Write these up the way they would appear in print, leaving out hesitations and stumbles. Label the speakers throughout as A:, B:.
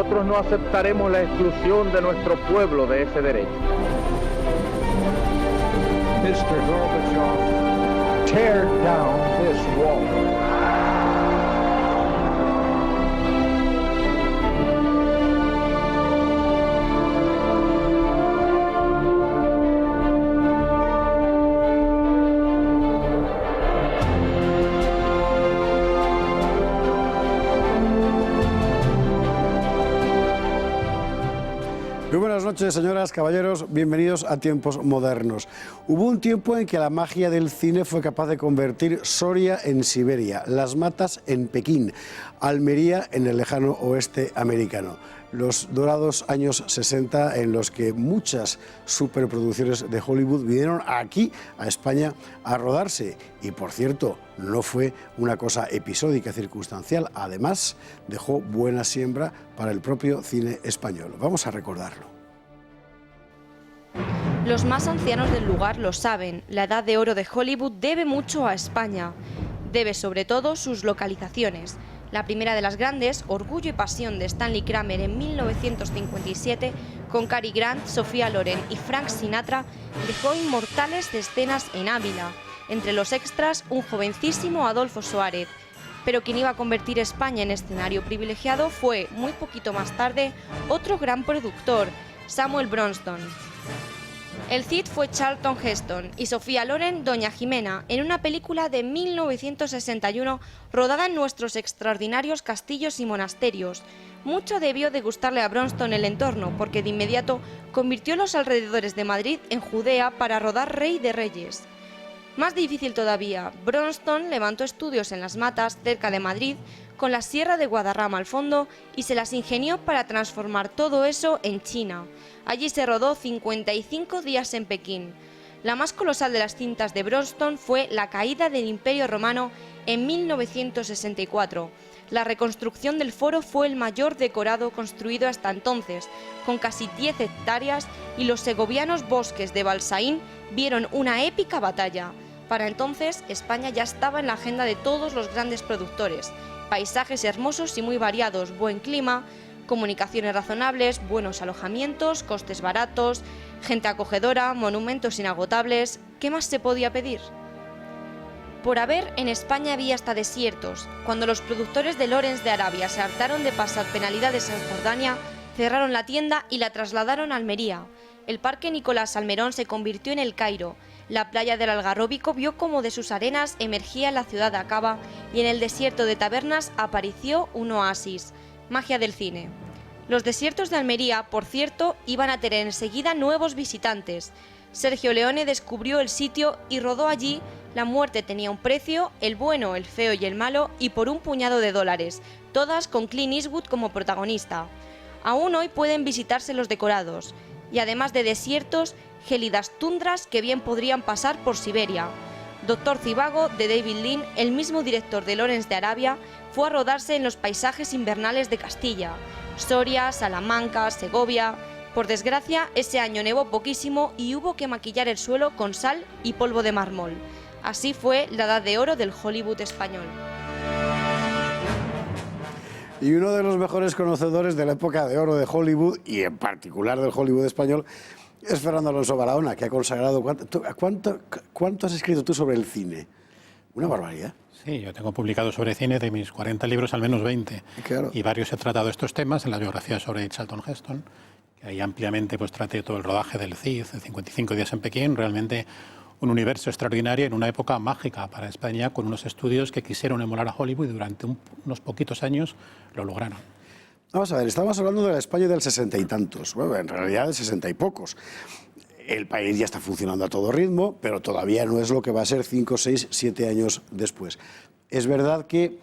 A: nosotros no aceptaremos la exclusión de nuestro pueblo de ese derecho.
B: Mr. Gorbachev, tear down this wall.
C: Muy buenas noches, señoras, caballeros, bienvenidos a Tiempos Modernos. Hubo un tiempo en que la magia del cine fue capaz de convertir Soria en Siberia, Las Matas en Pekín, Almería en el lejano oeste americano. Los dorados años 60 en los que muchas superproducciones de Hollywood vinieron aquí, a España, a rodarse. Y, por cierto, no fue una cosa episódica, circunstancial. Además, dejó buena siembra para el propio cine español. Vamos a recordarlo.
D: Los más ancianos del lugar lo saben. La edad de oro de Hollywood debe mucho a España. Debe sobre todo sus localizaciones. La primera de las grandes, Orgullo y Pasión de Stanley Kramer en 1957, con Cary Grant, Sofía Loren y Frank Sinatra, dejó inmortales escenas en Ávila. Entre los extras, un jovencísimo Adolfo Suárez. Pero quien iba a convertir España en escenario privilegiado fue, muy poquito más tarde, otro gran productor, Samuel Bronston. El Cid fue Charlton Heston y Sofía Loren, Doña Jimena, en una película de 1961 rodada en nuestros extraordinarios castillos y monasterios. Mucho debió de gustarle a Bronston el entorno, porque de inmediato convirtió los alrededores de Madrid en Judea para rodar Rey de Reyes. Más difícil todavía, Bronston levantó estudios en Las Matas, cerca de Madrid, con la Sierra de Guadarrama al fondo, y se las ingenió para transformar todo eso en China. Allí se rodó 55 días en Pekín. La más colosal de las cintas de Bronston fue La caída del Imperio Romano en 1964. La reconstrucción del foro fue el mayor decorado construido hasta entonces, con casi 10 hectáreas, y los segovianos bosques de Balsaín vieron una épica batalla. Para entonces, España ya estaba en la agenda de todos los grandes productores. Paisajes hermosos y muy variados, buen clima, comunicaciones razonables, buenos alojamientos, costes baratos, gente acogedora, monumentos inagotables. ¿Qué más se podía pedir? Por haber, en España había hasta desiertos. Cuando los productores de Lawrence de Arabia se hartaron de pasar penalidades en Jordania, cerraron la tienda y la trasladaron a Almería. El Parque Nicolás Salmerón se convirtió en El Cairo. La playa del Algarróbico vio cómo de sus arenas emergía la ciudad de Acaba, y en el desierto de Tabernas apareció un oasis. Magia del cine. Los desiertos de Almería, por cierto, iban a tener enseguida nuevos visitantes. Sergio Leone descubrió el sitio y rodó allí La muerte tenía un precio, El bueno, el feo y el malo, y por un puñado de dólares, todas con Clint Eastwood como protagonista. Aún hoy pueden visitarse los decorados, y además de desiertos, gélidas tundras que bien podrían pasar por Siberia. Doctor Zivago, de David Lean, el mismo director de Lawrence de Arabia, fue a rodarse en los paisajes invernales de Castilla, Soria, Salamanca, Segovia. Por desgracia, ese año nevó poquísimo y hubo que maquillar el suelo con sal y polvo de mármol. Así fue la edad de oro del Hollywood español.
C: Y uno de los mejores conocedores de la época de oro de Hollywood, y en particular del Hollywood español, es Fernando Alonso Barahona, que ha consagrado... ¿Cuánto has escrito tú sobre el cine? Una barbaridad.
E: Sí, yo tengo publicado sobre cine de mis 40 libros al menos 20.
C: Claro.
E: Y varios he tratado estos temas en la biografía sobre Charlton Heston, que ahí ampliamente pues traté todo el rodaje del Cid, de 55 días en Pekín, realmente un universo extraordinario en una época mágica para España, con unos estudios que quisieron emular a Hollywood y durante unos poquitos años lo lograron.
C: Vamos a ver, estamos hablando de la España del 60 y tantos, bueno, en realidad de 60 y pocos. El país ya está funcionando a todo ritmo, pero todavía no es lo que va a ser 5, 6, 7 años después. Es verdad que,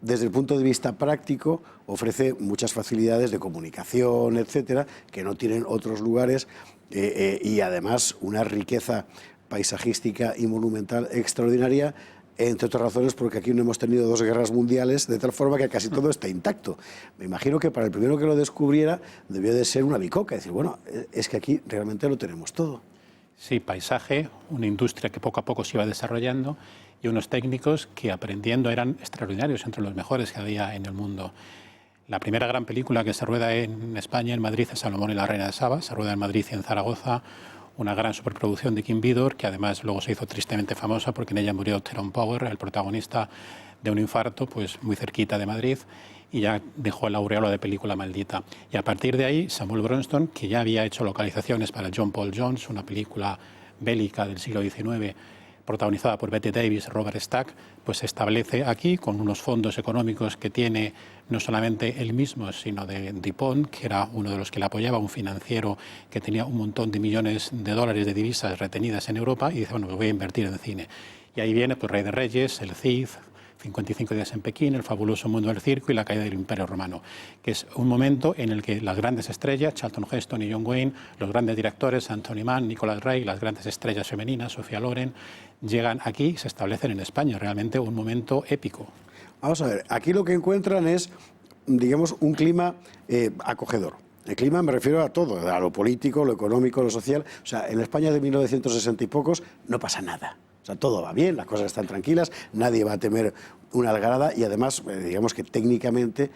C: desde el punto de vista práctico, ofrece muchas facilidades de comunicación, etcétera, que no tienen otros lugares, y además una riqueza paisajística y monumental extraordinaria, entre otras razones porque aquí no hemos tenido 2 guerras mundiales, de tal forma que casi todo está intacto. Me imagino que para el primero que lo descubriera debió de ser una bicoca, decir, bueno, es que aquí realmente lo tenemos todo.
E: Sí, paisaje, una industria que poco a poco se iba desarrollando y unos técnicos que aprendiendo eran extraordinarios, entre los mejores que había en el mundo. La primera gran película que se rueda en España, en Madrid, es Salomón y la Reina de Saba. Se rueda en Madrid y en Zaragoza. Una gran superproducción de Kim Vidor, que además luego se hizo tristemente famosa porque en ella murió Tyrone Power, el protagonista, de un infarto, pues muy cerquita de Madrid, y ya dejó el aureola de película maldita. Y a partir de ahí, Samuel Bronston, que ya había hecho localizaciones para John Paul Jones, una película bélica del siglo XIX, protagonizada por Bette Davis, Robert Stack, pues se establece aquí con unos fondos económicos que tiene no solamente él mismo, sino de Dupont, que era uno de los que le apoyaba, un financiero que tenía un montón de millones de dólares de divisas retenidas en Europa, y dice, bueno, me voy a invertir en cine. Y ahí viene pues Rey de Reyes, El Cid, 55 días en Pekín, El fabuloso mundo del circo y La caída del Imperio Romano, que es un momento en el que las grandes estrellas, Charlton Heston y John Wayne, los grandes directores, Anthony Mann, Nicholas Ray, las grandes estrellas femeninas, Sofía Loren, llegan aquí y se establecen en España, realmente un momento épico.
C: Vamos a ver, aquí lo que encuentran es, digamos, un clima acogedor. El clima me refiero a todo, a lo político, lo económico, lo social. O sea, en España de 1960 y pocos no pasa nada. O sea, todo va bien, las cosas están tranquilas, nadie va a temer una algarada y además, digamos que técnicamente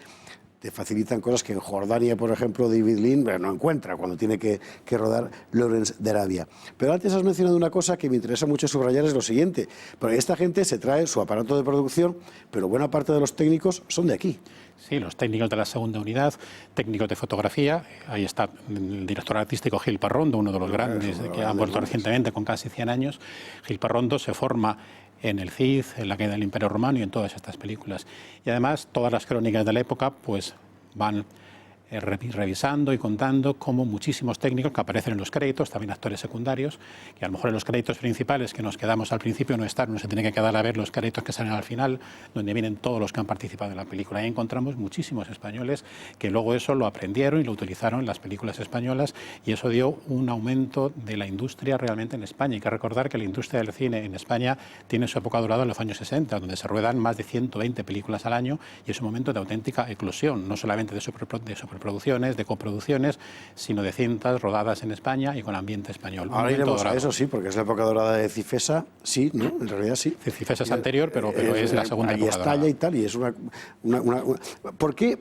C: te facilitan cosas que en Jordania, por ejemplo, David Lean no encuentra cuando tiene que rodar Lawrence de Arabia. Pero antes has mencionado una cosa que me interesa mucho subrayar, es lo siguiente, porque esta gente se trae su aparato de producción, pero buena parte de los técnicos son de aquí.
E: Sí, los técnicos de la segunda unidad, técnicos de fotografía, ahí está el director artístico Gil Parrondo, uno de los grandes que ha muerto recientemente con casi 100 años. Gil Parrondo se forma en El Cid, en La caída del Imperio Romano y en todas estas películas. Y además todas las crónicas de la época pues van revisando y contando cómo muchísimos técnicos que aparecen en los créditos, también actores secundarios, que a lo mejor en los créditos principales que nos quedamos al principio no están, uno se tiene que quedar a ver los créditos que salen al final, donde vienen todos los que han participado en la película. Ahí encontramos muchísimos españoles que luego eso lo aprendieron y lo utilizaron en las películas españolas, y eso dio un aumento de la industria realmente en España. Hay que recordar que la industria del cine en España tiene su época dorada en los años 60, donde se ruedan más de 120 películas al año, y es un momento de auténtica eclosión, no solamente de superproducciones, de coproducciones, sino de cintas rodadas en España y con ambiente español.
C: Ahora iremos a eso, sí, porque es la época dorada de Cifesa, sí, ¿no? En realidad sí.
E: Cifesa es anterior, pero es la segunda época dorada.
C: Estalla y tal, y es una... ¿Por qué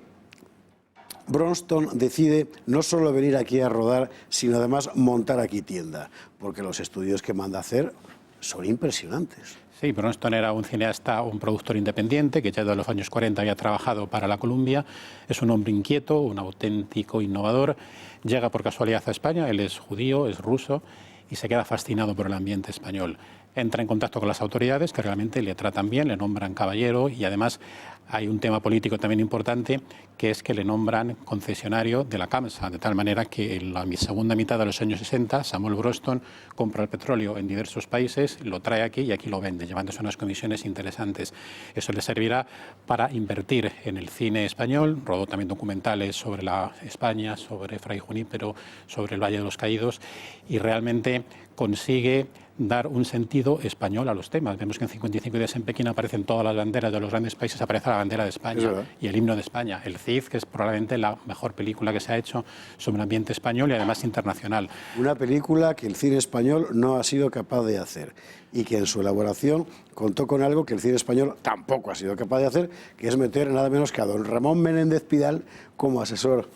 C: Bronston decide no solo venir aquí a rodar, sino además montar aquí tienda? Porque los estudios que manda hacer son impresionantes.
E: Sí, Bronston era un cineasta, un productor independiente que ya desde los años 40 había trabajado para la Columbia. Es un hombre inquieto, un auténtico innovador. Llega por casualidad a España, él es judío, es ruso, y se queda fascinado por el ambiente español. Entra en contacto con las autoridades que realmente le tratan bien, le nombran caballero, y además hay un tema político también importante, que es que le nombran concesionario de la CAMSA, de tal manera que en la segunda mitad de los años 60 Samuel Bronston compra el petróleo en diversos países, lo trae aquí y aquí lo vende, llevándose unas comisiones interesantes. Eso le servirá para invertir en el cine español. Rodó también documentales sobre la España, sobre Fray Junípero, sobre el Valle de los Caídos, y realmente consigue dar un sentido español a los temas. Vemos que en 55 días en Pekín aparecen todas las banderas de los grandes países, aparece la bandera de España y el himno de España. El Cid, que es probablemente la mejor película que se ha hecho sobre un ambiente español y además internacional.
C: Una película que el cine español no ha sido capaz de hacer y que en su elaboración contó con algo que el cine español tampoco ha sido capaz de hacer, que es meter nada menos que a don Ramón Menéndez Pidal como asesor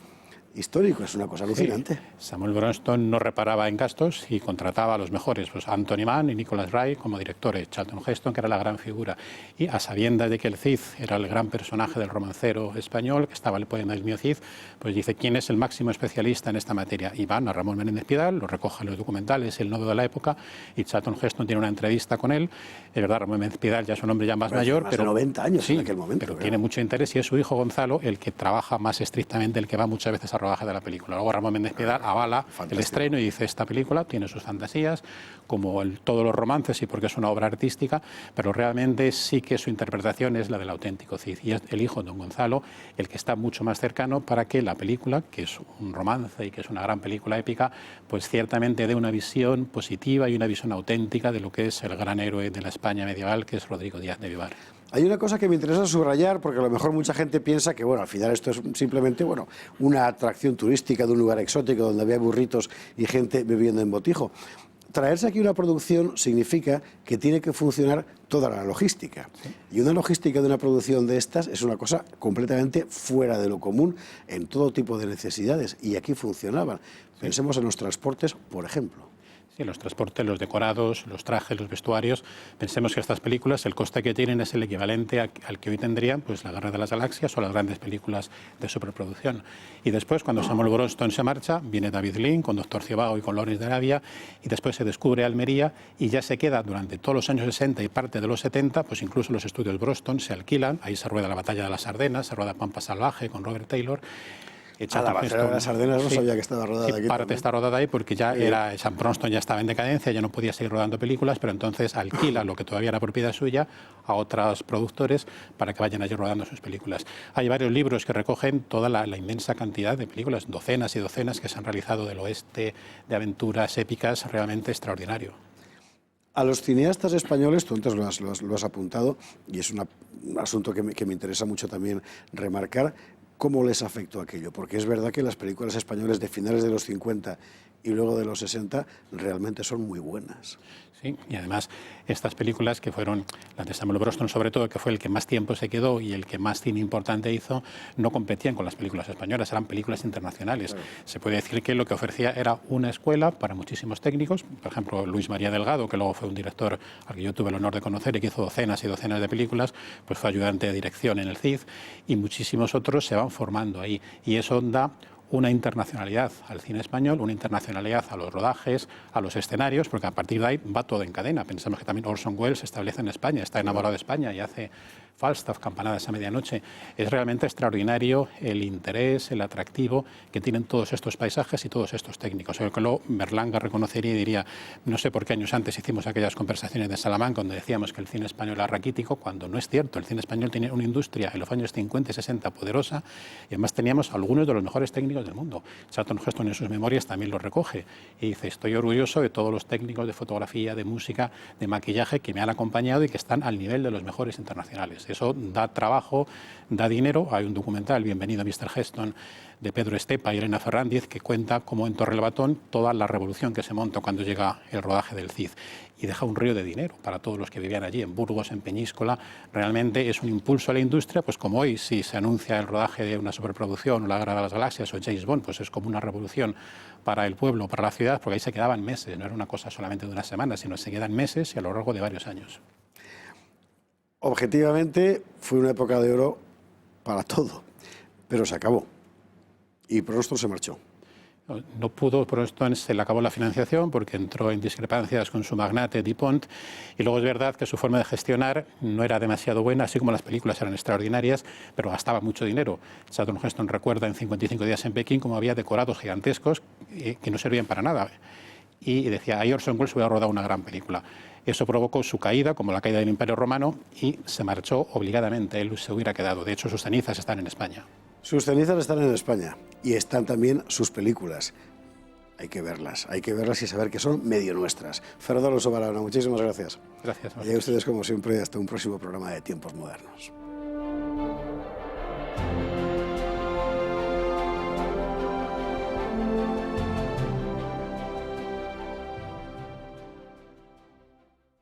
C: histórico. Es una cosa alucinante.
E: Sí. Samuel Bronston no reparaba en gastos y contrataba a los mejores, pues Anthony Mann y Nicholas Ray como directores, Charlton Heston, que era la gran figura, y a sabiendas de que el Cid era el gran personaje del romancero español, que estaba el poema del mío Cid, pues dice, ¿quién es el máximo especialista en esta materia? Y van a Ramón Menéndez Pidal, lo recoge en los documentales, el nodo de la época, y Charlton Heston tiene una entrevista con él. Es verdad, Ramón Menéndez Pidal ya es un hombre ya más mayor,
C: más
E: pero
C: de 90 años
E: sí,
C: en aquel momento,
E: pero tiene mucho interés, y es su hijo Gonzalo el que trabaja más estrictamente, el que va muchas veces a rodaje de la película. Luego Ramón Menéndez Pidal avala el estreno y dice, esta película tiene sus fantasías, como todos los romances, y porque es una obra artística, pero realmente sí que su interpretación es la del auténtico Cid, y es el hijo, don Gonzalo, el que está mucho más cercano para que la película, que es un romance y que es una gran película épica, pues ciertamente dé una visión positiva y una visión auténtica de lo que es el gran héroe de la España medieval, que es Rodrigo Díaz de Vivar.
C: Hay una cosa que me interesa subrayar, porque a lo mejor mucha gente piensa que, bueno, al final esto es simplemente, bueno, una atracción turística de un lugar exótico donde había burritos y gente bebiendo en botijo. traerse aquí una producción significa que tiene que funcionar toda la logística. Sí. Y una logística de una producción de estas es una cosa completamente fuera de lo común en todo tipo de necesidades. Y aquí funcionaban. Sí. Pensemos en los transportes, por ejemplo.
E: Sí, los transportes, los decorados, los trajes, los vestuarios. Pensemos que estas películas, el coste que tienen es el equivalente al que hoy tendrían pues, La Guerra de las Galaxias o las grandes películas de superproducción. Y después, cuando Samuel Bronston se marcha, viene David Lean con Doctor Zhivago y con Lawrence de Arabia, y después se descubre Almería y ya se queda durante todos los años 60 y parte de los 70, pues incluso los estudios Bronston se alquilan, ahí se rueda la Batalla de las Ardenas, se rueda Pampa Salvaje con Robert Taylor.
C: La Batalla de las Ardenas no sabía que estaba rodada aquí.
E: Parte está rodada ahí porque ya era Sam Bronston ya estaba en decadencia, ya no podía seguir rodando películas, pero entonces alquila lo que todavía era propiedad suya a otros productores para que vayan allí rodando sus películas. Hay varios libros que recogen toda la inmensa cantidad de películas, docenas y docenas que se han realizado del oeste, de aventuras épicas, realmente extraordinario.
C: A los cineastas españoles, tú antes lo has apuntado, y es un asunto que me interesa mucho también remarcar, ¿cómo les afectó aquello? Porque es verdad que las películas españolas de finales de los 50 y luego de los 60 realmente son muy buenas.
E: Sí, y además estas películas que fueron, las de Samuel Bronston sobre todo, que fue el que más tiempo se quedó y el que más cine importante hizo, no competían con las películas españolas, eran películas internacionales. Claro. Se puede decir que lo que ofrecía era una escuela para muchísimos técnicos, por ejemplo Luis María Delgado, que luego fue un director al que yo tuve el honor de conocer y que hizo docenas y docenas de películas, pues fue ayudante de dirección en el CID, y muchísimos otros se van formando ahí, y eso da una internacionalidad al cine español, una internacionalidad a los rodajes, a los escenarios, porque a partir de ahí va todo en cadena. Pensamos que también Orson Welles se establece en España, está enamorado de España y hace Falstaff, Campanadas a medianoche. Es realmente extraordinario el interés, el atractivo que tienen todos estos paisajes y todos estos técnicos. Yo creo que luego Berlanga reconocería y diría, no sé por qué años antes hicimos aquellas conversaciones de Salamanca donde decíamos que el cine español era raquítico, cuando no es cierto. El cine español tiene una industria en los años 50 y 60 poderosa, y además teníamos algunos de los mejores técnicos del mundo. Charlton Heston en sus memorias también lo recoge y dice, estoy orgulloso de todos los técnicos de fotografía, de música, de maquillaje que me han acompañado y que están al nivel de los mejores internacionales. Eso da trabajo, da dinero. Hay un documental, Bienvenido Mr. Heston, de Pedro Estepa y Elena Ferrandiz, que cuenta cómo en Torrelobatón toda la revolución que se montó cuando llega el rodaje del CID, y deja un río de dinero para todos los que vivían allí, en Burgos, en Peñíscola. Realmente es un impulso a la industria, pues como hoy si se anuncia el rodaje de una superproducción, o La Guerra de las Galaxias o James Bond, pues es como una revolución para el pueblo, para la ciudad, porque ahí se quedaban meses, no era una cosa solamente de una semana, sino se quedan meses y a lo largo de varios años.
C: Objetivamente fue una época de oro para todo, pero se acabó y Bronston se marchó.
E: No pudo, Bronston se le acabó la financiación porque entró en discrepancias con su magnate DuPont, y luego es verdad que su forma de gestionar no era demasiado buena, así como las películas eran extraordinarias, pero gastaba mucho dinero. Charlton Heston recuerda en 55 días en Pekín cómo había decorados gigantescos que no servían para nada, y decía, ahí Orson Welles hubiera rodado una gran película. Eso provocó su caída, como la caída del Imperio Romano, y se marchó obligadamente. Él se hubiera quedado. De hecho, sus cenizas están en España.
C: Sus cenizas están en España y están también sus películas. Hay que verlas y saber que son medio nuestras. Fernando Alonso Barahona, muchísimas gracias.
E: Gracias.
C: Y a ustedes, como siempre, hasta un próximo programa de Tiempos Modernos.